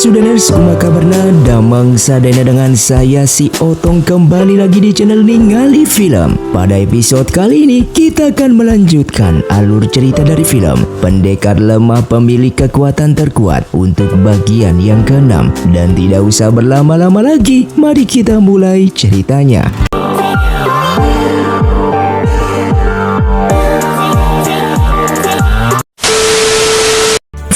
Sudaners, kumaha kabarna? Damang sadayana dengan saya si Otong kembali lagi di channel Ningali Film. Pada episode kali ini kita akan melanjutkan alur cerita dari film Pendekar Lemah Pemilik Kekuatan Terkuat untuk bagian yang ke-6. Dan tidak usah berlama-lama lagi, mari kita mulai ceritanya.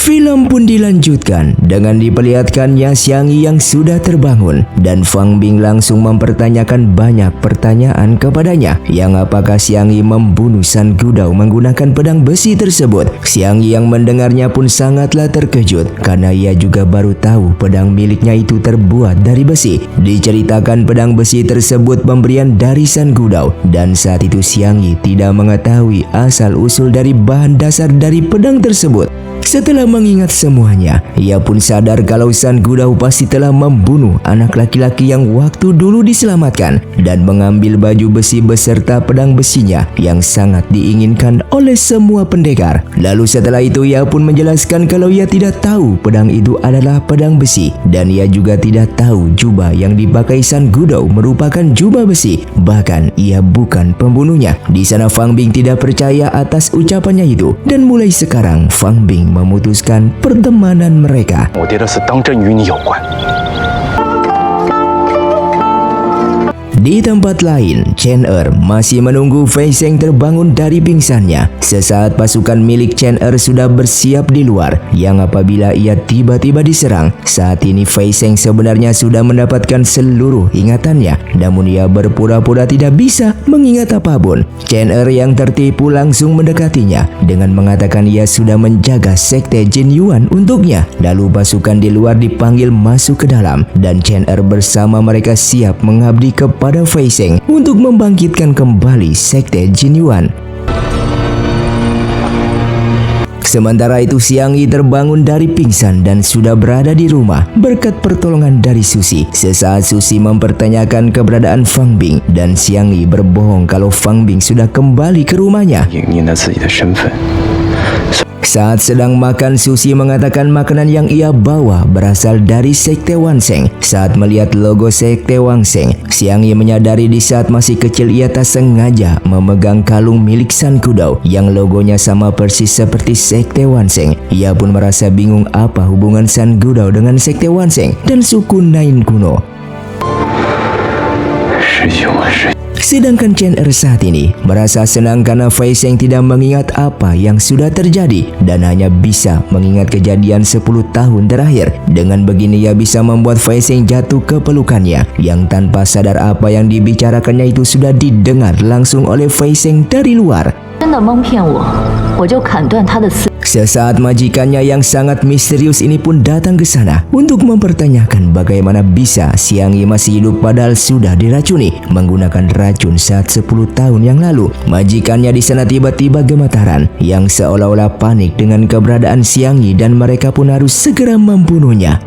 Film pun dilanjutkan dengan diperlihatkannya Xiang Yi yang sudah terbangun dan Fang Bing langsung mempertanyakan banyak pertanyaan kepadanya, yang apakah Xiang Yi membunuh San Gudao menggunakan pedang besi tersebut. Xiang Yi yang mendengarnya pun sangatlah terkejut karena ia juga baru tahu pedang miliknya itu terbuat dari besi. Diceritakan pedang besi tersebut pemberian dari San Gudao, dan saat itu Xiang Yi tidak mengetahui asal-usul dari bahan dasar dari pedang tersebut. Setelah mengingat semuanya, ia pun sadar kalau San Gudao pasti telah membunuh anak laki-laki yang waktu dulu diselamatkan dan mengambil baju besi beserta pedang besinya yang sangat diinginkan oleh semua pendekar. Lalu setelah itu ia pun menjelaskan kalau ia tidak tahu pedang itu adalah pedang besi, dan ia juga tidak tahu jubah yang dipakai San Gudao merupakan jubah besi. Bahkan ia bukan pembunuhnya. Di sana Fang Bing tidak percaya atas ucapannya itu, dan mulai sekarang Fang Bing memutuskan pertemanan mereka. Di tempat lain, Chen Er masih menunggu Fei Seng terbangun dari pingsannya. Sesaat pasukan milik Chen Er sudah bersiap di luar, yang apabila ia tiba-tiba diserang. Saat ini Fei Seng sebenarnya sudah mendapatkan seluruh ingatannya, namun ia berpura-pura tidak bisa mengingat apapun. Chen Er yang tertipu langsung mendekatinya dengan mengatakan ia sudah menjaga sekte Jin Yuan untuknya. Lalu pasukan di luar dipanggil masuk ke dalam, dan Chen Er bersama mereka siap mengabdi kepada Fei Seng untuk membangkitkan kembali sekte Jin Yuan. Sementara itu Xiang Yi terbangun dari pingsan dan sudah berada di rumah berkat pertolongan dari Susi. Sesaat Susi mempertanyakan keberadaan Fang Bing, dan Xiang Yi berbohong kalau Fang Bing sudah kembali ke rumahnya. Saat sedang makan, Susi mengatakan makanan yang ia bawa berasal dari sekte Wanseng. Saat melihat logo sekte Wanseng, Xiang Yi menyadari di saat masih kecil ia tak sengaja memegang kalung milik San Gudao yang logonya sama persis seperti sekte Wanseng. Ia pun merasa bingung apa hubungan San Gudao dengan sekte Wanseng dan suku Nain kuno. Sedangkan Chen Er saat ini merasa senang karena Fei Seng tidak mengingat apa yang sudah terjadi dan hanya bisa mengingat kejadian 10 tahun terakhir. Dengan begini ia bisa membuat Fei Seng jatuh ke pelukannya, yang tanpa sadar apa yang dibicarakannya itu sudah didengar langsung oleh Fei Seng dari luar. Sesaat majikannya yang sangat misterius ini pun datang ke sana untuk mempertanyakan bagaimana bisa Xiang Yi masih hidup padahal sudah diracuni menggunakan racun saat 10 tahun yang lalu. Majikannya di sana tiba-tiba gemetaran, yang seolah-olah panik dengan keberadaan Xiang Yi, dan mereka pun harus segera membunuhnya.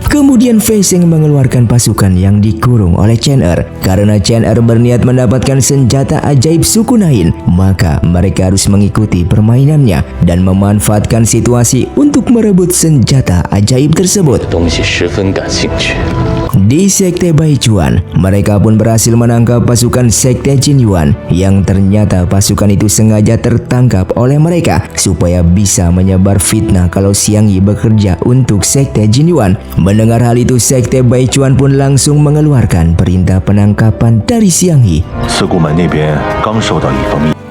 Kemudian Fei Seng mengeluarkan pasukan yang dikurung oleh Chen Er. Karena Chen Er berniat mendapatkan senjata ajaib suku Nain, maka mereka harus mengikuti permainannya dan memanfaatkan situasi untuk merebut senjata ajaib tersebut. Di sekte Baichuan, mereka pun berhasil menangkap pasukan sekte Jin Yuan, yang ternyata pasukan itu sengaja tertangkap oleh mereka supaya bisa menyebar fitnah kalau Xiang Yi bekerja untuk sekte Jin Yuan. Mendengar hal itu, sekte Baichuan pun langsung mengeluarkan perintah penangkapan dari Xiang Yi.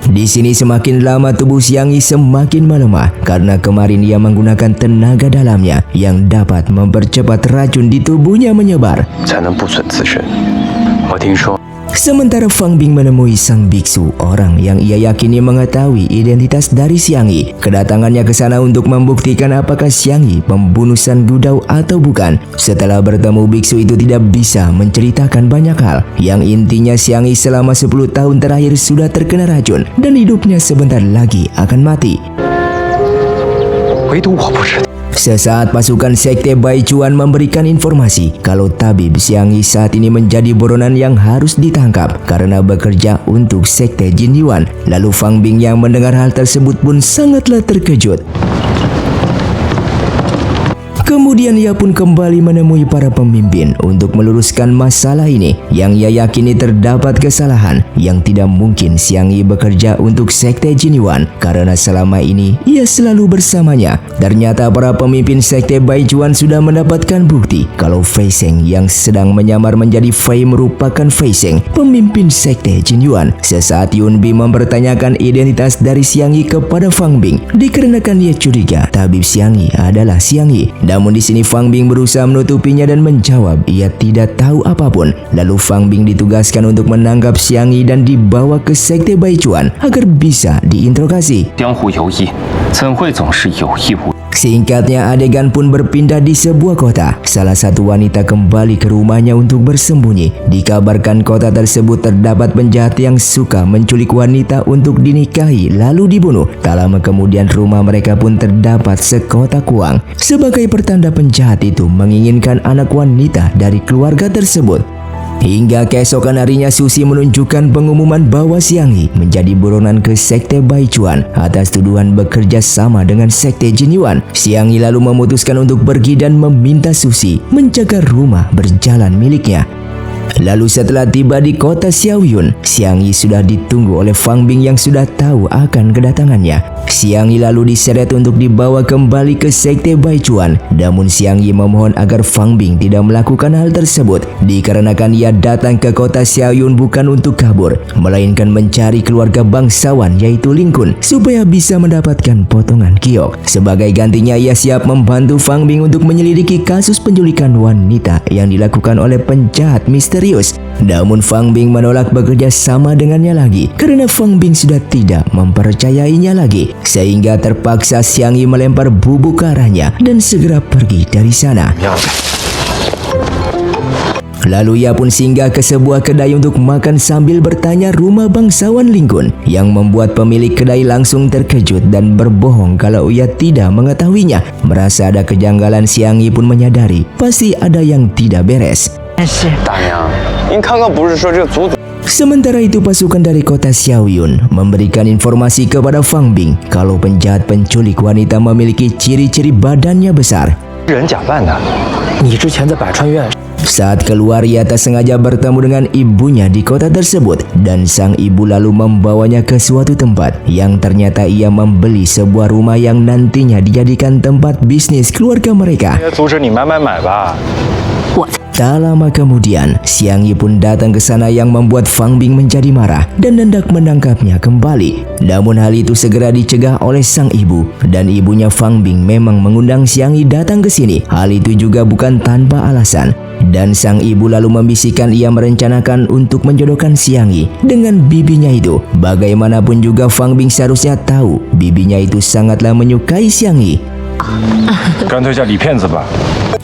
Di sini semakin lama tubuh Xiang Yi semakin melemah karena kemarin ia menggunakan tenaga dalamnya yang dapat mempercepat racun di tubuhnya menyebar. Sementara Fang Bing menemui sang biksu, orang yang ia yakini mengetahui identitas dari Xiang Yi. Kedatangannya ke sana untuk membuktikan apakah Xiang Yi pembunuh San Gudao atau bukan. Setelah bertemu, biksu itu tidak bisa menceritakan banyak hal, yang intinya Xiang Yi selama 10 tahun terakhir sudah terkena racun dan hidupnya sebentar lagi akan mati. Sesaat pasukan sekte Baichuan memberikan informasi kalau tabib Xiang Yi saat ini menjadi buronan yang harus ditangkap karena bekerja untuk sekte Jin Yuan. Lalu Fang Bing yang mendengar hal tersebut pun sangatlah terkejut. Kemudian ia pun kembali menemui para pemimpin untuk meluruskan masalah ini yang ia yakini terdapat kesalahan yang tidak mungkin Xiang Yi bekerja untuk sekte Jinyuan karena selama ini ia selalu bersamanya. Ternyata para pemimpin sekte Baijuan sudah mendapatkan bukti kalau Fei Sheng yang sedang menyamar menjadi Fei merupakan Fei Sheng, pemimpin sekte Jinyuan. Sesaat Yun Bi mempertanyakan identitas dari Xiang Yi kepada Fang Bing dikarenakan dia curiga tabib Xiang Yi adalah Xiang Yi. Namun di sini Fang Bing berusaha menutupinya dan menjawab ia tidak tahu apapun. Lalu Fang Bing ditugaskan untuk menangkap Xiang Yi dan dibawa ke sekte Baijuan agar bisa diinterogasi. Singkatnya, adegan pun berpindah di sebuah kota. Salah satu wanita kembali ke rumahnya untuk bersembunyi. Dikabarkan kota tersebut terdapat penjahat yang suka menculik wanita untuk dinikahi lalu dibunuh. Tak lama kemudian rumah mereka pun terdapat sekotak uang. Sebagai pertanda penjahat itu menginginkan anak wanita dari keluarga tersebut. Hingga keesokan harinya Susi menunjukkan pengumuman bahwa Xiang Yi menjadi buronan ke sekte Baijuan atas tuduhan bekerja sama dengan sekte Jinyuan. Xiang Yi lalu memutuskan untuk pergi dan meminta Susi menjaga rumah berjalan miliknya. Lalu setelah tiba di kota Xiaoyun, Xiang Yi sudah ditunggu oleh Fang Bing yang sudah tahu akan kedatangannya. Xiang Yi lalu diseret untuk dibawa kembali ke sekte Baijuan. Namun Xiang Yi memohon agar Fang Bing tidak melakukan hal tersebut dikarenakan ia datang ke kota Xiaoyun bukan untuk kabur, melainkan mencari keluarga bangsawan yaitu Ling Kun supaya bisa mendapatkan potongan giok. Sebagai gantinya ia siap membantu Fang Bing untuk menyelidiki kasus penculikan wanita yang dilakukan oleh penjahat misterius. Namun Fang Bing menolak bekerja sama dengannya lagi karena Fang Bing sudah tidak mempercayainya lagi, sehingga terpaksa Xiang Yi melempar bubuk ke arahnya dan segera pergi dari sana. Lalu ia pun singgah ke sebuah kedai untuk makan sambil bertanya rumah bangsawan Ling Kun, yang membuat pemilik kedai langsung terkejut dan berbohong kalau ia tidak mengetahuinya. Merasa ada kejanggalan, Xiang Yi pun menyadari pasti ada yang tidak beres. Sementara itu pasukan dari kota Xiaoyun memberikan informasi kepada Fang Bing kalau penjahat penculik wanita memiliki ciri-ciri badannya besar. Saat keluar ia tak sengaja bertemu dengan ibunya di kota tersebut dan sang ibu lalu membawanya ke suatu tempat yang ternyata ia membeli sebuah rumah yang nantinya dijadikan tempat bisnis keluarga mereka. Tak lama kemudian, Xiang Yi pun datang ke sana yang membuat Fang Bing menjadi marah dan hendak menangkapnya kembali. Namun hal itu segera dicegah oleh sang ibu, dan ibunya Fang Bing memang mengundang Xiang Yi datang ke sini. Hal itu juga bukan tanpa alasan. Dan sang ibu lalu membisikkan ia merencanakan untuk menjodohkan Xiang Yi dengan bibinya itu. Bagaimanapun juga Fang Bing seharusnya tahu bibinya itu sangatlah menyukai Xiang Yi.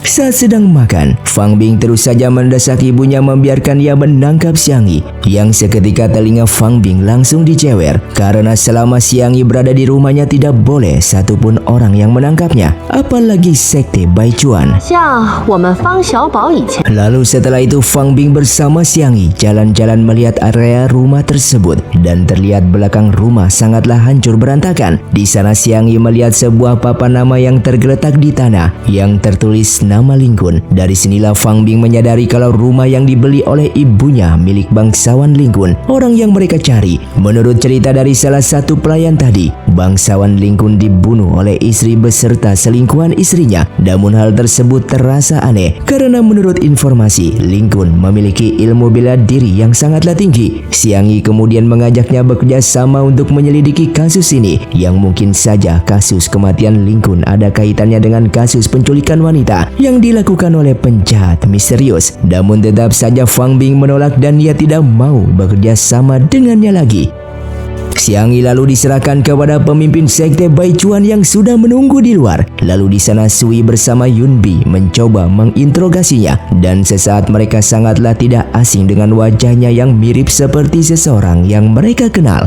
Saat sedang makan, Fang Bing terus saja mendesak ibunya membiarkan ia menangkap Xiang Yi, yang seketika telinga Fang Bing langsung dijewer karena selama Xiang Yi berada di rumahnya tidak boleh satupun orang yang menangkapnya, apalagi sekte Baijuan. Lalu setelah itu Fang Bing bersama Xiang Yi jalan-jalan melihat area rumah tersebut dan terlihat belakang rumah sangatlah hancur berantakan. Di sana Xiang Yi melihat sebuah papan nama yang tergeletak di tanah yang tertulis nama Ling Kun. Dari sinilah Fang Bing menyadari kalau rumah yang dibeli oleh ibunya milik bangsawan Ling Kun, orang yang mereka cari. Menurut cerita dari salah satu pelayan tadi, bangsawan Ling Kun dibunuh oleh istri beserta selingkuhan istrinya. Namun hal tersebut terasa aneh karena menurut informasi, Ling Kun memiliki ilmu bela diri yang sangatlah tinggi. Xiang Yi kemudian mengajaknya bekerja sama untuk menyelidiki kasus ini, yang mungkin saja kasus kematian Ling Kun ada kaitannya dengan kasus penculikan wanita yang dilakukan oleh penjahat misterius. Namun tetap saja Fang Bing menolak dan ia tidak mau bekerja sama dengannya lagi. Xiang Yi lalu diserahkan kepada pemimpin sekte Baijuan yang sudah menunggu di luar. Lalu di sana Sui bersama Yun Bi mencoba menginterogasinya, dan sesaat mereka sangatlah tidak asing dengan wajahnya yang mirip seperti seseorang yang mereka kenal.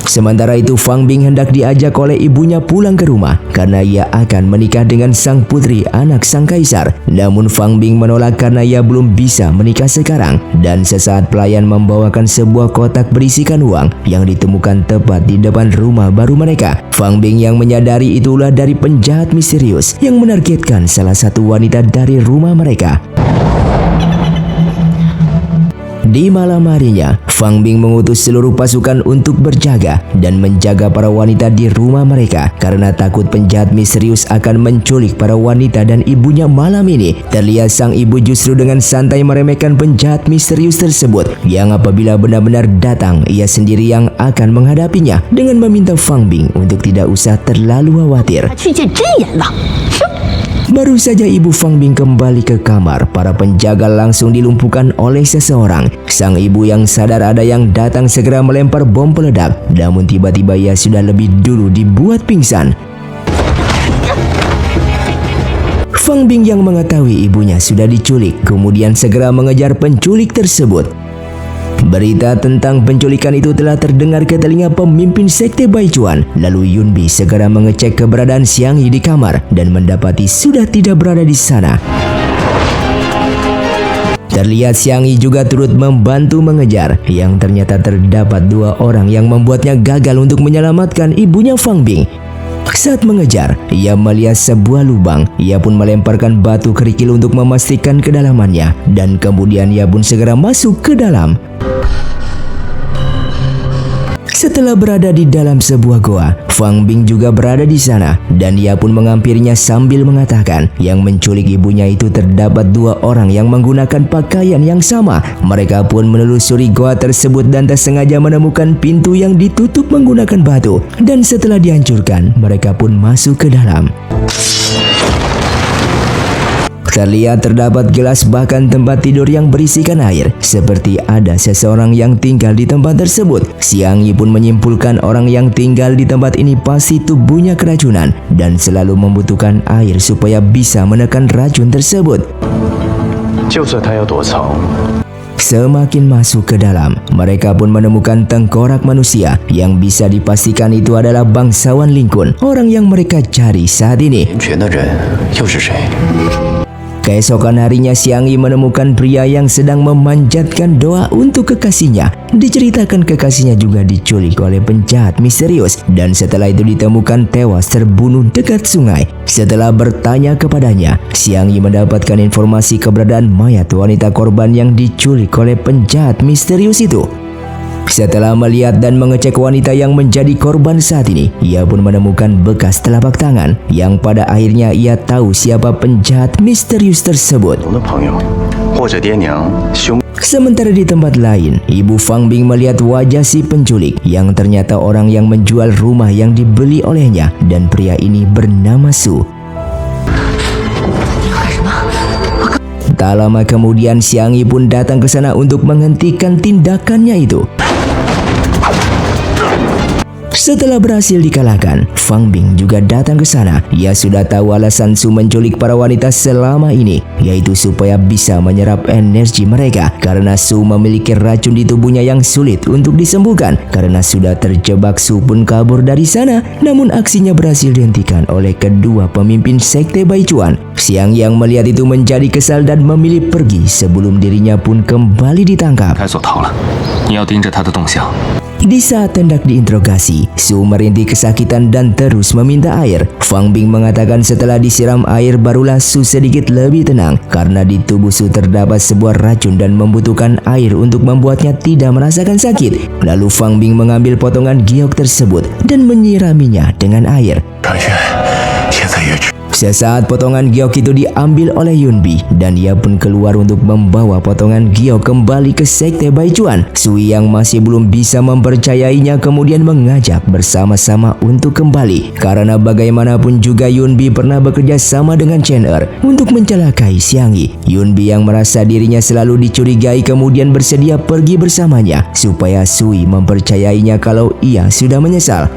Sementara itu Fang Bing hendak diajak oleh ibunya pulang ke rumah karena ia akan menikah dengan sang putri anak sang kaisar. Namun Fang Bing menolak karena ia belum bisa menikah sekarang. Dan sesaat pelayan membawakan sebuah kotak berisikan uang yang ditemukan tepat di depan rumah baru mereka. Fang Bing yang menyadari itulah dari penjahat misterius yang menargetkan salah satu wanita dari rumah mereka. Di malam harinya, Fang Bing mengutus seluruh pasukan untuk berjaga dan menjaga para wanita di rumah mereka karena takut penjahat misterius akan menculik para wanita dan ibunya malam ini. Terlihat sang ibu justru dengan santai meremehkan penjahat misterius tersebut yang apabila benar-benar datang, ia sendiri yang akan menghadapinya dengan meminta Fang Bing untuk tidak usah terlalu khawatir. Baru saja ibu Fang Bing kembali ke kamar, para penjaga langsung dilumpuhkan oleh seseorang. Sang ibu yang sadar ada yang datang segera melempar bom peledak, namun tiba-tiba ia sudah lebih dulu dibuat pingsan. Fang Bing yang mengetahui ibunya sudah diculik, kemudian segera mengejar penculik tersebut. Berita tentang penculikan itu telah terdengar ke telinga pemimpin sekte Baichuan. Lalu Yunbi segera mengecek keberadaan Xiang Yi di kamar dan mendapati sudah tidak berada di sana. Terlihat Xiang Yi juga turut membantu mengejar, yang ternyata terdapat dua orang yang membuatnya gagal untuk menyelamatkan ibunya Fang Bing. Saat mengejar, ia melihat sebuah lubang. Ia pun melemparkan batu kerikil untuk memastikan kedalamannya, dan kemudian ia pun segera masuk ke dalam. Setelah berada di dalam sebuah goa, Fang Bing juga berada di sana dan ia pun menghampirinya sambil mengatakan yang menculik ibunya itu terdapat dua orang yang menggunakan pakaian yang sama. Mereka pun menelusuri goa tersebut dan tak sengaja menemukan pintu yang ditutup menggunakan batu. Dan setelah dihancurkan, mereka pun masuk ke dalam. Terlihat terdapat gelas bahkan tempat tidur yang berisikan air. Seperti ada seseorang yang tinggal di tempat tersebut. Xiang Yi pun menyimpulkan orang yang tinggal di tempat ini pasti tubuhnya keracunan dan selalu membutuhkan air supaya bisa menekan racun tersebut. Semakin masuk ke dalam, mereka pun menemukan tengkorak manusia yang bisa dipastikan itu adalah bangsawan Lingkun, orang yang mereka cari saat ini. Keesokan harinya Xiang Yi menemukan pria yang sedang memanjatkan doa untuk kekasihnya. Diceritakan kekasihnya juga diculik oleh penjahat misterius dan setelah itu ditemukan tewas terbunuh dekat sungai. Setelah bertanya kepadanya, Xiang Yi mendapatkan informasi keberadaan mayat wanita korban yang diculik oleh penjahat misterius itu. Setelah melihat dan mengecek wanita yang menjadi korban saat ini, ia pun menemukan bekas telapak tangan yang pada akhirnya ia tahu siapa penjahat misterius tersebut. Sementara di tempat lain, ibu Fang Bing melihat wajah si penculik yang ternyata orang yang menjual rumah yang dibeli olehnya dan pria ini bernama Su. Tak lama kemudian Xiang Yi pun datang ke sana untuk menghentikan tindakannya itu. Setelah berhasil dikalahkan, Fang Bing juga datang ke sana. Ia sudah tahu alasan Su menculik para wanita selama ini, yaitu supaya bisa menyerap energi mereka. Karena Su memiliki racun di tubuhnya yang sulit untuk disembuhkan. Karena sudah terjebak, Su pun kabur dari sana. Namun aksinya berhasil dihentikan oleh kedua pemimpin sekte Baichuan. Xiang yang melihat itu menjadi kesal dan memilih pergi sebelum dirinya pun kembali ditangkap. Di saat hendak diinterogasi, Su merintih kesakitan dan terus meminta air. Fang Bing mengatakan setelah disiram air barulah Su sedikit lebih tenang karena di tubuh Su terdapat sebuah racun dan membutuhkan air untuk membuatnya tidak merasakan sakit. Lalu Fang Bing mengambil potongan giok tersebut dan menyiraminya dengan air. Sesaat potongan giok itu diambil oleh Yunbi dan ia pun keluar untuk membawa potongan giok kembali ke sekte Baichuan. Sui yang masih belum bisa mempercayainya kemudian mengajak bersama-sama untuk kembali. Karena bagaimanapun juga Yunbi pernah bekerja sama dengan Chen Er untuk mencelakai Xiang Yi. Yunbi yang merasa dirinya selalu dicurigai kemudian bersedia pergi bersamanya supaya Sui mempercayainya kalau ia sudah menyesal.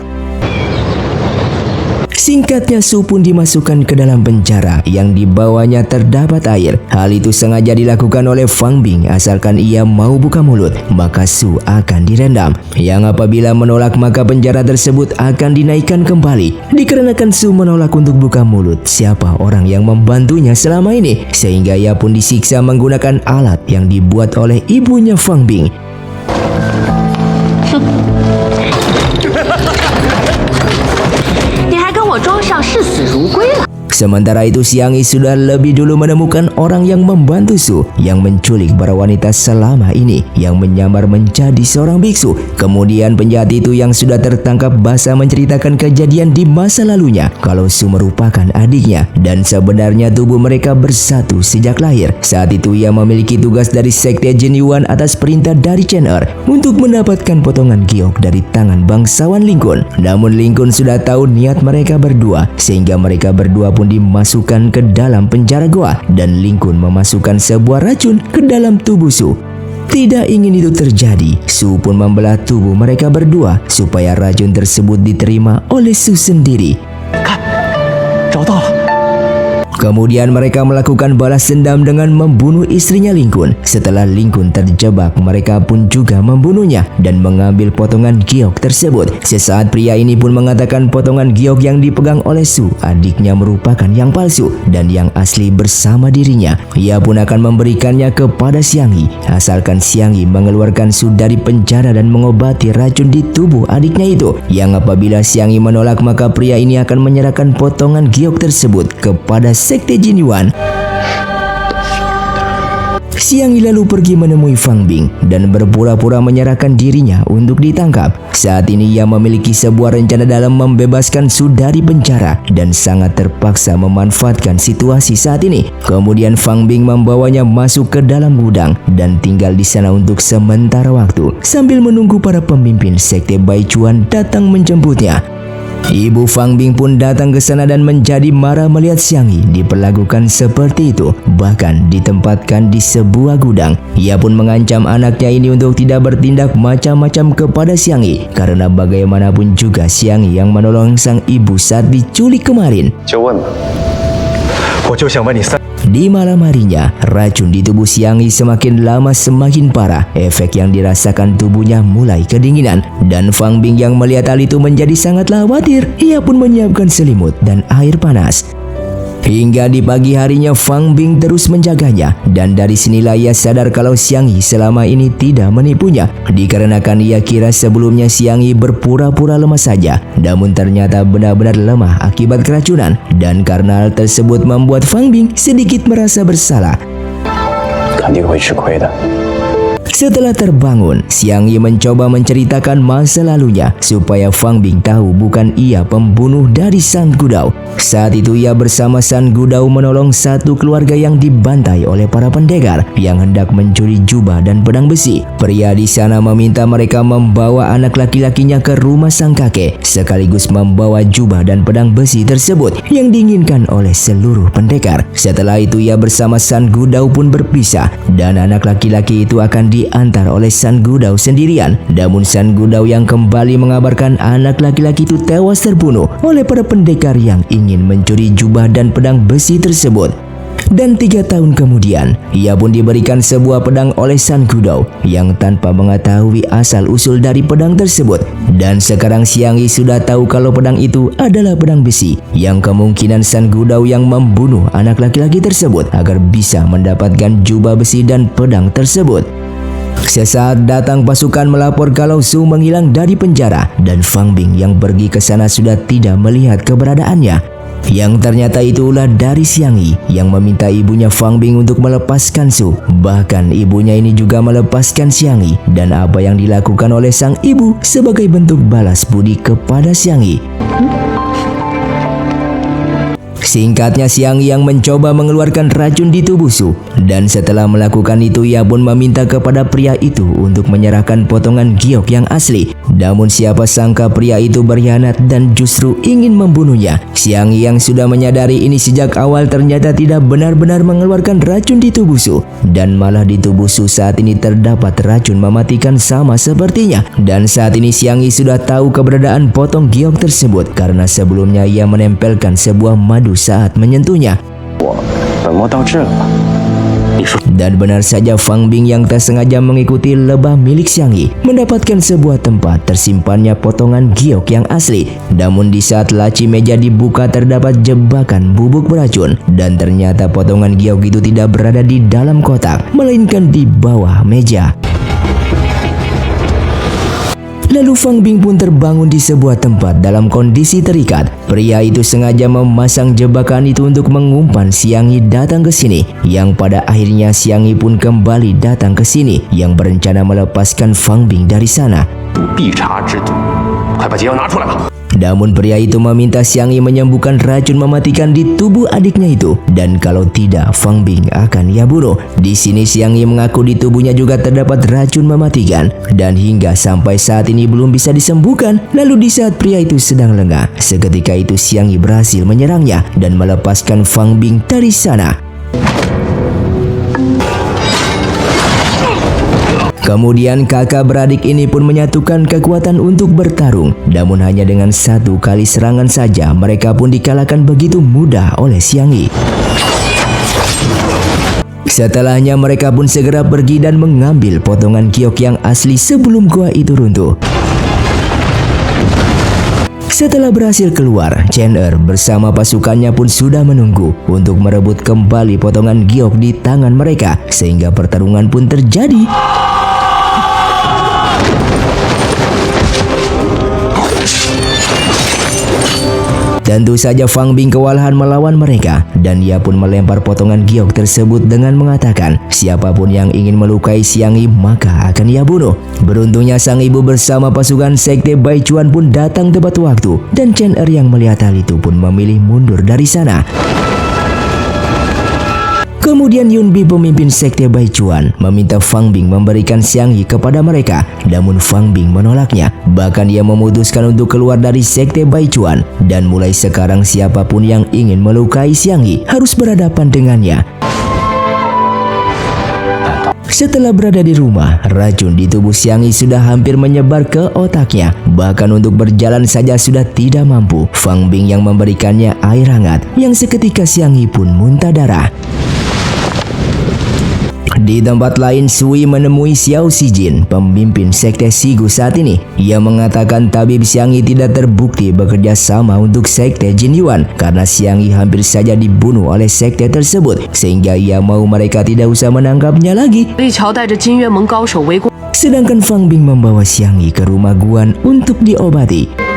Singkatnya, Su pun dimasukkan ke dalam penjara yang di bawahnya terdapat air. Hal itu sengaja dilakukan oleh Fang Bing asalkan ia mau buka mulut, maka Su akan direndam. Yang apabila menolak maka penjara tersebut akan dinaikkan kembali. Dikarenakan Su menolak untuk buka mulut siapa orang yang membantunya selama ini, sehingga ia pun disiksa menggunakan alat yang dibuat oleh ibunya Fang Bing. 你还跟我装上视死如归了。 Sementara itu, Xiang Yi sudah lebih dulu menemukan orang yang membantu Su yang menculik para wanita selama ini yang menyamar menjadi seorang biksu. Kemudian penjahat itu yang sudah tertangkap basah menceritakan kejadian di masa lalunya kalau Su merupakan adiknya dan sebenarnya tubuh mereka bersatu sejak lahir. Saat itu ia memiliki tugas dari Sekte Jin Yuan atas perintah dari Chen Er untuk mendapatkan potongan giok dari tangan bangsawan Ling Kun. Namun Ling Kun sudah tahu niat mereka berdua sehingga mereka berdua pun dimasukkan ke dalam penjara goa dan Ling Kun memasukkan sebuah racun ke dalam tubuh Su. Tidak ingin itu terjadi, Su pun membelah tubuh mereka berdua supaya racun tersebut diterima oleh Su sendiri. Kemudian mereka melakukan balas dendam dengan membunuh istrinya Ling Kun. Setelah Ling Kun terjebak, mereka pun juga membunuhnya dan mengambil potongan giok tersebut. Sesaat pria ini pun mengatakan potongan giok yang dipegang oleh Su, adiknya, merupakan yang palsu dan yang asli bersama dirinya. Ia pun akan memberikannya kepada Xiang Yi, asalkan Xiang Yi mengeluarkan Su dari penjara dan mengobati racun di tubuh adiknya itu. Yang apabila Xiang Yi menolak maka pria ini akan menyerahkan potongan giok tersebut kepada Sekte Jin Yuan. Xiang Yi lalu pergi menemui Fang Bing dan berpura-pura menyerahkan dirinya untuk ditangkap. Saat ini ia memiliki sebuah rencana dalam membebaskan Su dari penjara dan sangat terpaksa memanfaatkan situasi saat ini. Kemudian Fang Bing membawanya masuk ke dalam gudang dan tinggal di sana untuk sementara waktu sambil menunggu para pemimpin Sekte Baichuan datang menjemputnya. Ibu Fang Bing pun datang ke sana dan menjadi marah melihat Xiang Yi diperlakukan seperti itu, bahkan ditempatkan di sebuah gudang. Ia pun mengancam anaknya ini untuk tidak bertindak macam-macam kepada Xiang Yi karena bagaimanapun juga Xiang Yi yang menolong sang ibu saat diculik kemarin. Di malam harinya, racun di tubuh Xiang Yi semakin lama semakin parah. Efek yang dirasakan tubuhnya mulai kedinginan. Dan Fang Bing yang melihat hal itu menjadi sangat khawatir. Ia pun menyiapkan selimut dan air panas. Hingga di pagi harinya Fang Bing terus menjaganya dan dari sinilah ia sadar kalau Xiang Yi selama ini tidak menipunya. Dikarenakan ia kira sebelumnya Xiang Yi berpura-pura lemah saja, namun ternyata benar-benar lemah akibat keracunan dan karena hal tersebut membuat Fang Bing sedikit merasa bersalah. Setelah terbangun, Xiang Yi mencoba menceritakan masa lalunya supaya Fang Bing tahu bukan ia pembunuh dari San Gudao. Saat itu ia bersama San Gudao menolong satu keluarga yang dibantai oleh para pendekar yang hendak mencuri jubah dan pedang besi. Pria di sana meminta mereka membawa anak laki-lakinya ke rumah sang kakek sekaligus membawa jubah dan pedang besi tersebut yang diinginkan oleh seluruh pendekar. Setelah itu ia bersama San Gudao pun berpisah dan anak laki-laki itu akan diantar oleh San Gudao sendirian. Namun San Gudao yang kembali mengabarkan anak laki-laki itu tewas terbunuh oleh para pendekar yang ingin mencuri jubah dan pedang besi tersebut. Dan 3 tahun kemudian, ia pun diberikan sebuah pedang oleh San Gudao yang tanpa mengetahui asal-usul dari pedang tersebut. Dan sekarang Xiang Yi sudah tahu kalau pedang itu adalah pedang besi, yang kemungkinan San Gudao yang membunuh anak laki-laki tersebut agar bisa mendapatkan jubah besi dan pedang tersebut. Sesaat datang pasukan melapor kalau Su menghilang dari penjara dan Fang Bing yang pergi ke sana sudah tidak melihat keberadaannya. Yang ternyata itulah dari Xiang Yi yang meminta ibunya Fang Bing untuk melepaskan Su. Bahkan ibunya ini juga melepaskan Xiang Yi dan apa yang dilakukan oleh sang ibu sebagai bentuk balas budi kepada Xiang Yi. Singkatnya, Xiang Yi yang mencoba mengeluarkan racun di tubuh Su, dan setelah melakukan itu ia pun meminta kepada pria itu untuk menyerahkan potongan giok yang asli. Namun siapa sangka pria itu berkhianat dan justru ingin membunuhnya. Xiang Yi yang sudah menyadari ini sejak awal ternyata tidak benar-benar mengeluarkan racun di tubuh Su, dan malah di tubuh Su saat ini terdapat racun mematikan sama sepertinya. Dan saat ini Xiang Yi sudah tahu keberadaan potong giok tersebut karena sebelumnya ia menempelkan sebuah madu saat menyentuhnya. Dan benar saja, Fang Bing yang tak sengaja mengikuti lebah milik Xiang Yi mendapatkan sebuah tempat tersimpannya potongan giok yang asli. Namun di saat laci meja dibuka terdapat jebakan bubuk beracun, dan ternyata potongan giok itu tidak berada di dalam kotak melainkan di bawah meja. Lalu Fang Bing pun terbangun di sebuah tempat dalam kondisi terikat. Pria itu sengaja memasang jebakan itu untuk mengumpan Xiang Yi datang ke sini. Yang pada akhirnya Xiang Yi pun kembali datang ke sini yang berencana melepaskan Fang Bing dari sana. Namun pria itu meminta Xiang Yi menyembuhkan racun mematikan di tubuh adiknya itu, dan kalau tidak Fang Bing akan ia bunuh. Di sini Xiang Yi mengaku di tubuhnya juga terdapat racun mematikan dan hingga sampai saat ini belum bisa disembuhkan. Lalu di saat pria itu sedang lengah, seketika itu Xiang Yi berhasil menyerangnya dan melepaskan Fang Bing dari sana. Kemudian kakak beradik ini pun menyatukan kekuatan untuk bertarung. Namun hanya dengan satu kali serangan saja mereka pun dikalahkan begitu mudah oleh Xiang Yi. Setelahnya mereka pun segera pergi dan mengambil potongan giok yang asli sebelum gua itu runtuh. Setelah berhasil keluar, Chen Er bersama pasukannya pun sudah menunggu untuk merebut kembali potongan giok di tangan mereka, sehingga pertarungan pun terjadi. Tentu saja Fang Bing kewalahan melawan mereka, dan ia pun melempar potongan giok tersebut dengan mengatakan siapapun yang ingin melukai Xiang Yi maka akan ia bunuh. Beruntungnya sang ibu bersama pasukan sekte Baichuan pun datang tepat waktu, dan Chen Er yang melihat hal itu pun memilih mundur dari sana. Kemudian Yun Bi, pemimpin sekte Baichuan, meminta Fang Bing memberikan Xiang Yi kepada mereka. Namun Fang Bing menolaknya. Bahkan ia memutuskan untuk keluar dari sekte Baichuan. Dan mulai sekarang siapapun yang ingin melukai Xiang Yi harus berhadapan dengannya. Setelah berada di rumah, racun di tubuh Xiang Yi sudah hampir menyebar ke otaknya. Bahkan untuk berjalan saja sudah tidak mampu. Fang Bing yang memberikannya air hangat, yang seketika Xiang Yi pun muntah darah. Di tempat lain, Sui menemui Xiao Xijin, pemimpin sekte Sigu saat ini. Ia mengatakan tabib Xiang Yi tidak terbukti bekerja sama untuk sekte Jin Yuan karena Xiang Yi hampir saja dibunuh oleh sekte tersebut, sehingga ia mau mereka tidak usah menangkapnya lagi. Sedangkan Fang Bing membawa Xiang Yi ke rumah Guan untuk diobati.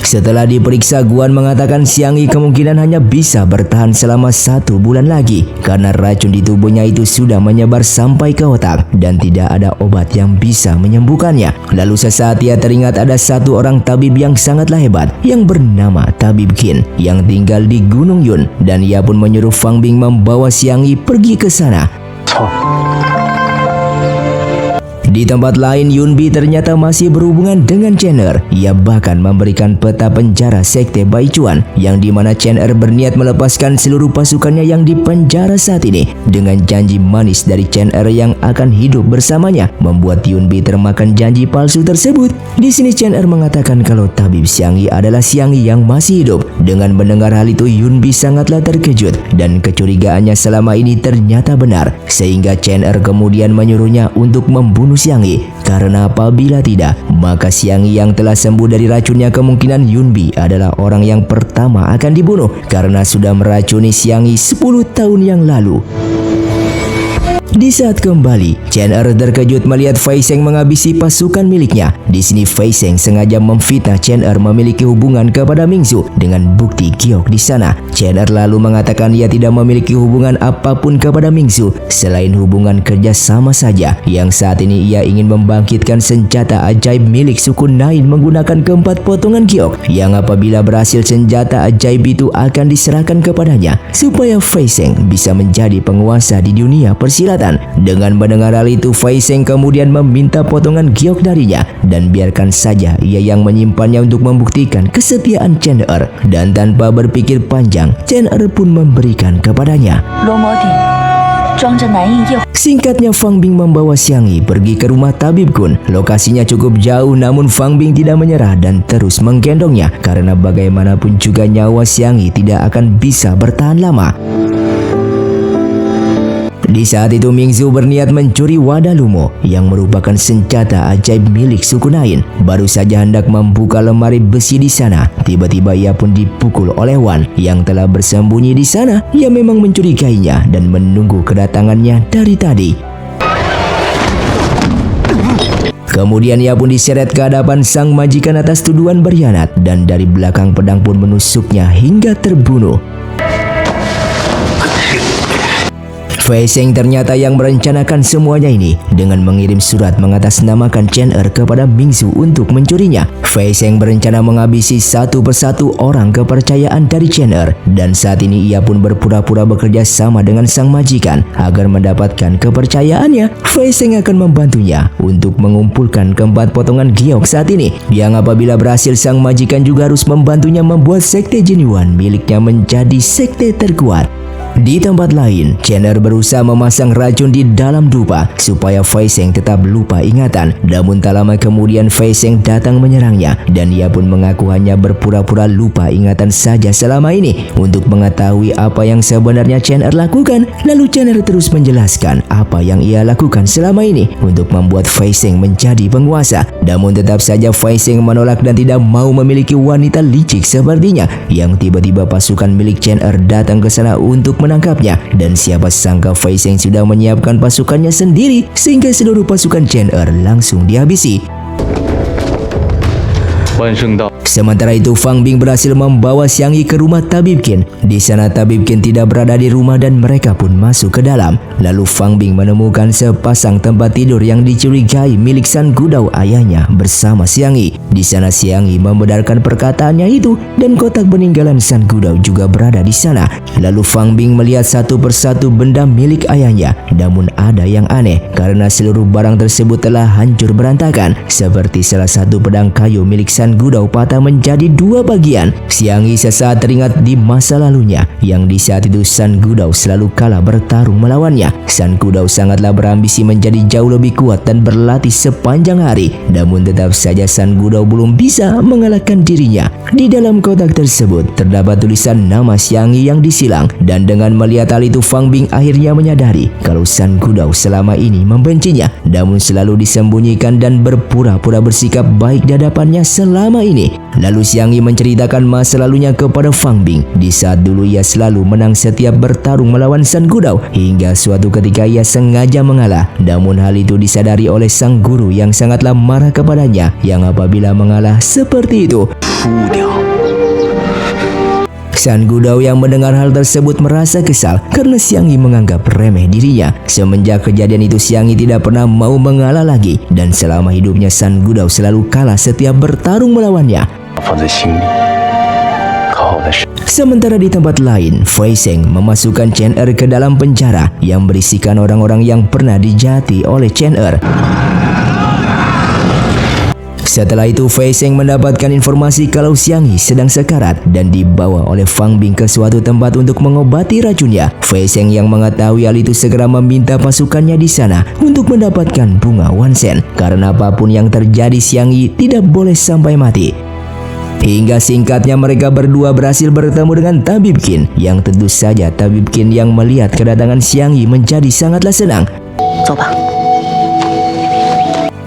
Setelah diperiksa, Guan mengatakan Xiang Yi kemungkinan hanya bisa bertahan selama 1 bulan lagi karena racun di tubuhnya itu sudah menyebar sampai ke otak dan tidak ada obat yang bisa menyembuhkannya. Lalu sesaat ia teringat ada satu orang tabib yang sangatlah hebat yang bernama Tabib Qin yang tinggal di Gunung Yun, dan ia pun menyuruh Fang Bing membawa Xiang Yi pergi ke sana. Di tempat lain, Yun Bi ternyata masih berhubungan dengan Chen Er. Ia bahkan memberikan peta penjara sekte Baichuan yang dimana Chen Er berniat melepaskan seluruh pasukannya yang dipenjara saat ini dengan janji manis dari Chen Er yang akan hidup bersamanya, membuat Yun Bi termakan janji palsu tersebut. Di sini Chen Er mengatakan kalau tabib Xiang Yi adalah Xiang Yi yang masih hidup. Dengan mendengar hal itu, Yun Bi sangatlah terkejut dan kecurigaannya selama ini ternyata benar, sehingga Chen Er kemudian menyuruhnya untuk membunuh Xiang Yi, karena apabila tidak, maka Xiang Yi yang telah sembuh dari racunnya kemungkinan Yun Bi adalah orang yang pertama akan dibunuh karena sudah meracuni Xiang Yi 10 tahun yang lalu. Di saat kembali, Chen Er terkejut melihat Fei Seng menghabisi pasukan miliknya. Di sini Fei Seng sengaja memfitnah Chen Er memiliki hubungan kepada Mingzu dengan bukti giok di sana. Chen Er lalu mengatakan ia tidak memiliki hubungan apapun kepada Mingzu selain hubungan kerja sama saja. Yang saat ini ia ingin membangkitkan senjata ajaib milik suku Nain menggunakan keempat potongan giok, yang apabila berhasil senjata ajaib itu akan diserahkan kepadanya supaya Fei Seng bisa menjadi penguasa di dunia persilatan. Dengan mendengar hal itu, Fei Seng kemudian meminta potongan giok darinya dan biarkan saja ia yang menyimpannya untuk membuktikan kesetiaan Chen Er. Dan tanpa berpikir panjang, Chen Er pun memberikan kepadanya. Singkatnya, Fang Bing membawa Xiang Yi pergi ke rumah Tabib Kun. Lokasinya cukup jauh, namun Fang Bing tidak menyerah dan terus menggendongnya karena bagaimanapun juga nyawa Xiang Yi tidak akan bisa bertahan lama. Di saat itu Mingzu berniat mencuri wadah Lumo yang merupakan senjata ajaib milik suku Nain. Baru saja hendak membuka lemari besi di sana, tiba-tiba ia pun dipukul oleh Wan yang telah bersembunyi di sana. Ia memang mencurigainya dan menunggu kedatangannya dari tadi. Kemudian ia pun diseret ke hadapan sang majikan atas tuduhan berkhianat dan dari belakang pedang pun menusuknya hingga terbunuh. Fei Seng ternyata yang merencanakan semuanya ini dengan mengirim surat mengatasnamakan Chen Er kepada Mingzu untuk mencurinya. Fei Seng berencana menghabisi satu persatu orang kepercayaan dari Chen Er, dan saat ini ia pun berpura-pura bekerja sama dengan sang majikan agar mendapatkan kepercayaannya. Fei Seng akan membantunya untuk mengumpulkan keempat potongan giok saat ini, yang apabila berhasil sang majikan juga harus membantunya membuat sekte Jinyuan miliknya menjadi sekte terkuat. Di tempat lain, Chen Er berusaha memasang racun di dalam dupa supaya Fei Seng tetap lupa ingatan. Namun tak lama kemudian Fei Seng datang menyerangnya dan ia pun mengaku hanya berpura-pura lupa ingatan saja selama ini untuk mengetahui apa yang sebenarnya Chen Er lakukan. Lalu Chen Er terus menjelaskan apa yang ia lakukan selama ini untuk membuat Fei Seng menjadi penguasa. Namun tetap saja Fei Seng menolak dan tidak mau memiliki wanita licik sepertinya, yang tiba-tiba pasukan milik Chen Er datang ke sana untuk menangkapnya, dan siapa sangka Fei Seng sudah menyiapkan pasukannya sendiri sehingga seluruh pasukan Chen Er langsung dihabisi. Sementara itu Fang Bing berhasil membawa Xiang Yi ke rumah Tabib Qin. Di sana Tabib Qin tidak berada di rumah dan mereka pun masuk ke dalam. Lalu Fang Bing menemukan sepasang tempat tidur yang dicurigai milik San Gudao ayahnya bersama Xiang Yi. Di sana Xiang Yi membenarkan perkataannya itu dan kotak peninggalan San Gudao juga berada di sana. Lalu Fang Bing melihat satu persatu benda milik ayahnya. Namun ada yang aneh karena seluruh barang tersebut telah hancur berantakan, seperti salah satu pedang kayu milik San Gudao patah menjadi dua bagian. Xiang Yi sesaat teringat di masa lalunya, yang di saat itu San Gudao selalu kalah bertarung melawannya. San Gudao sangatlah berambisi menjadi jauh lebih kuat dan berlatih sepanjang hari. Namun tetap saja San Gudao belum bisa mengalahkan dirinya. Di dalam kotak tersebut terdapat tulisan nama Xiang Yi yang disilang, dan dengan melihat hal itu Fang Bing akhirnya menyadari kalau San Gudao selama ini membencinya, namun selalu disembunyikan dan berpura-pura bersikap baik di hadapannya selama ini. Lalu Xiang Yi menceritakan masa lalunya kepada Fang Bing. Di saat dulu ia selalu menang setiap bertarung melawan San Gudao, hingga suatu ketika ia sengaja mengalah. Namun hal itu disadari oleh sang guru yang sangatlah marah kepadanya, yang apabila mengalah seperti itu. San Gudao yang mendengar hal tersebut merasa kesal karena Xiang Yi menganggap remeh dirinya. Semenjak kejadian itu Xiang Yi tidak pernah mau mengalah lagi, dan selama hidupnya San Gudao selalu kalah setiap bertarung melawannya. Sementara di tempat lain, Fei Seng memasukkan Chen Er ke dalam penjara yang berisikan orang-orang yang pernah dijahati oleh Chen Er. Setelah itu Fei Seng mendapatkan informasi kalau Xiang Yi sedang sekarat dan dibawa oleh Fang Bing ke suatu tempat untuk mengobati racunnya. Fei Seng yang mengetahui hal itu segera meminta pasukannya di sana untuk mendapatkan bunga Wansen, karena apapun yang terjadi Xiang Yi tidak boleh sampai mati. Hingga singkatnya mereka berdua berhasil bertemu dengan Tabib Qin, yang tentu saja Tabib Qin yang melihat kedatangan Xiang Yi menjadi sangatlah senang.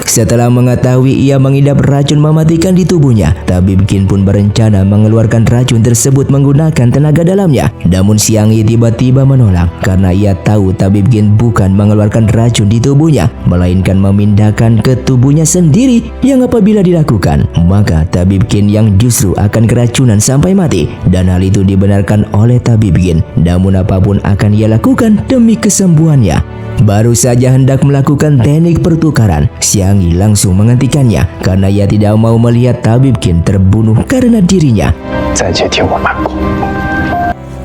Setelah mengetahui ia mengidap racun mematikan di tubuhnya, Tabib Qin pun berencana mengeluarkan racun tersebut menggunakan tenaga dalamnya. Namun Xiang Yi tiba-tiba menolak karena ia tahu Tabib Qin bukan mengeluarkan racun di tubuhnya, melainkan memindahkan ke tubuhnya sendiri yang apabila dilakukan, maka Tabib Qin yang justru akan keracunan sampai mati. Dan hal itu dibenarkan oleh Tabib Qin. Namun apapun akan ia lakukan demi kesembuhannya. Baru saja hendak melakukan teknik pertukaran, Xiang Yi langsung menghentikannya karena ia tidak mau melihat Tabib Qin terbunuh karena dirinya.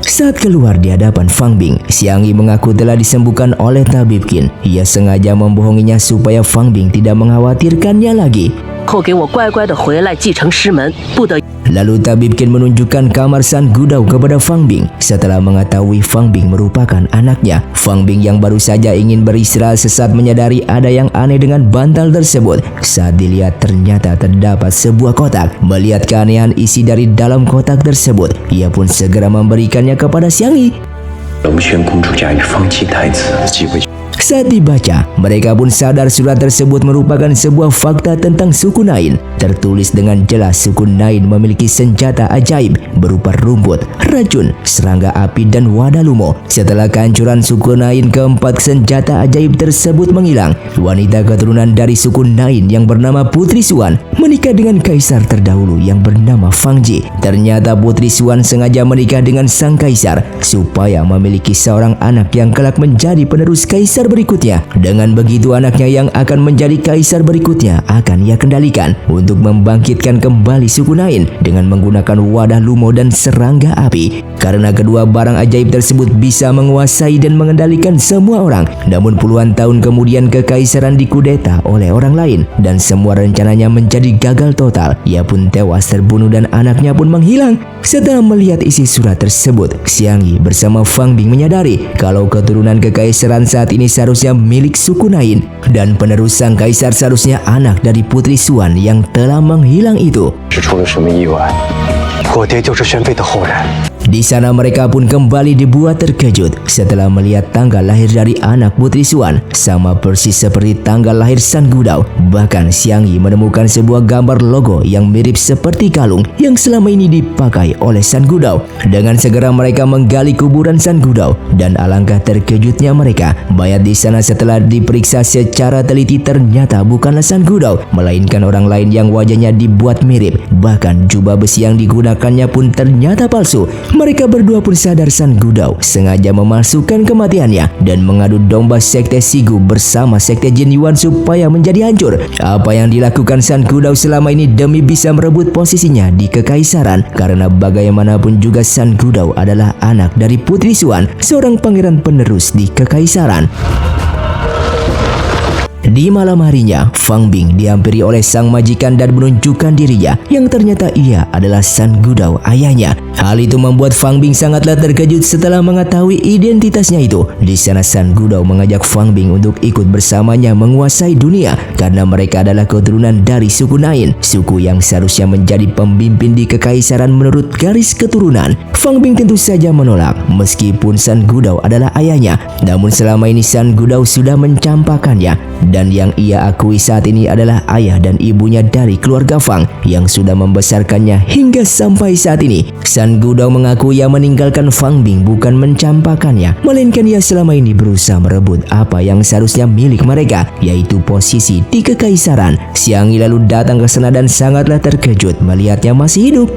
Saat keluar di hadapan Fang Bing, Xiang Yi mengaku telah disembuhkan oleh Tabib Qin. Ia sengaja membohonginya supaya Fang Bing tidak mengkhawatirkannya lagi. Lalu Tabib Qin menunjukkan kamar San Gudao kepada Fang Bing. Setelah mengetahui Fang Bing merupakan anaknya, Fang Bing yang baru saja ingin beristirahat sesaat menyadari ada yang aneh dengan bantal tersebut. Saat dilihat ternyata terdapat sebuah kotak. Melihat keanehan isi dari dalam kotak tersebut, ia pun segera memberikannya kepada Xiang Yi. Saat dibaca, mereka pun sadar surat tersebut merupakan sebuah fakta tentang suku Nain. Tertulis dengan jelas suku Nain memiliki senjata ajaib berupa rumput, racun, serangga api, dan wadah lumo. Setelah kehancuran suku Nain keempat, senjata ajaib tersebut menghilang. Wanita keturunan dari suku Nain yang bernama Putri Xuan menikah dengan kaisar terdahulu yang bernama Fang Ji. Ternyata Putri Xuan sengaja menikah dengan sang kaisar supaya memiliki seorang anak yang kelak menjadi penerus kaisar berikutnya. Dengan begitu anaknya yang akan menjadi kaisar berikutnya akan ia kendalikan untuk membangkitkan kembali suku Nain dengan menggunakan wadah lumo dan serangga api. Karena kedua barang ajaib tersebut bisa menguasai dan mengendalikan semua orang. Namun puluhan tahun kemudian kekaisaran dikudeta oleh orang lain dan semua rencananya menjadi gagal total. Ia pun tewas terbunuh dan anaknya pun menghilang. Setelah melihat isi surat tersebut, Xiang Yi bersama Fang Bing menyadari kalau keturunan kekaisaran saat ini seharusnya milik suku Nain dan penerus sang kaisar seharusnya anak dari Putri Xuan yang telah menghilang itu. Di sana mereka pun kembali dibuat terkejut setelah melihat tanggal lahir dari anak Putri Xuan sama persis seperti tanggal lahir San Gudao. Bahkan Xiang Yi menemukan sebuah gambar logo yang mirip seperti kalung yang selama ini dipakai oleh San Gudao. Dengan segera mereka menggali kuburan San Gudao dan alangkah terkejutnya mereka. Mayat di sana setelah diperiksa secara teliti ternyata bukanlah San Gudao, melainkan orang lain yang wajahnya dibuat mirip. Bahkan jubah besi yang digunakannya pun ternyata palsu. Mereka berdua pun sadar San Gudao sengaja memalsukan kematiannya dan mengadu domba sekte Sigu bersama sekte Jin Yuan supaya menjadi hancur. Apa yang dilakukan San Gudao selama ini demi bisa merebut posisinya di kekaisaran, karena bagaimanapun juga San Gudao adalah anak dari Putri Xuan, seorang pangeran penerus di kekaisaran. Di malam harinya, Fang Bing dihampiri oleh sang majikan dan menunjukkan dirinya yang ternyata ia adalah San Gudao, ayahnya. Hal itu membuat Fang Bing sangatlah terkejut setelah mengetahui identitasnya itu. Di sana San Gudao mengajak Fang Bing untuk ikut bersamanya menguasai dunia karena mereka adalah keturunan dari suku Nain, suku yang seharusnya menjadi pemimpin di kekaisaran menurut garis keturunan. Fang Bing tentu saja menolak meskipun San Gudao adalah ayahnya. Namun selama ini San Gudao sudah mencampakkannya dan yang ia akui saat ini adalah ayah dan ibunya dari keluarga Fang yang sudah membesarkannya hingga sampai saat ini. San Gudao mengaku ia meninggalkan Fang Bing bukan mencampakkannya, melainkan ia selama ini berusaha merebut apa yang seharusnya milik mereka, yaitu posisi di kekaisaran. Xiang Yi lalu datang ke sana dan sangatlah terkejut melihatnya masih hidup.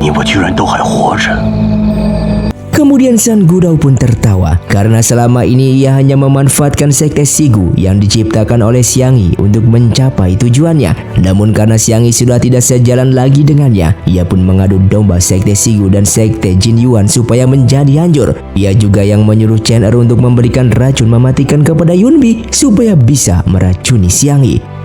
Kemudian San Gudao pun tertawa karena selama ini ia hanya memanfaatkan sekte Sigu yang diciptakan oleh Xiang Yi untuk mencapai tujuannya. Namun karena Xiang Yi sudah tidak sejalan lagi dengannya, ia pun mengadu domba sekte Sigu dan sekte Jin Yuan supaya menjadi hancur. Ia juga yang menyuruh Chen Er untuk memberikan racun mematikan kepada Yun Bi supaya bisa meracuni Xiang Yi.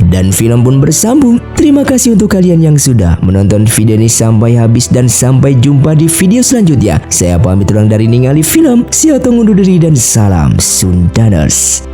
Dan film pun bersambung. Terima kasih untuk kalian yang sudah menonton video ini sampai habis dan sampai jumpa di video selanjutnya. Saya pamit ulang dari Ningali Film. Saya undur diri dan salam Sundaners.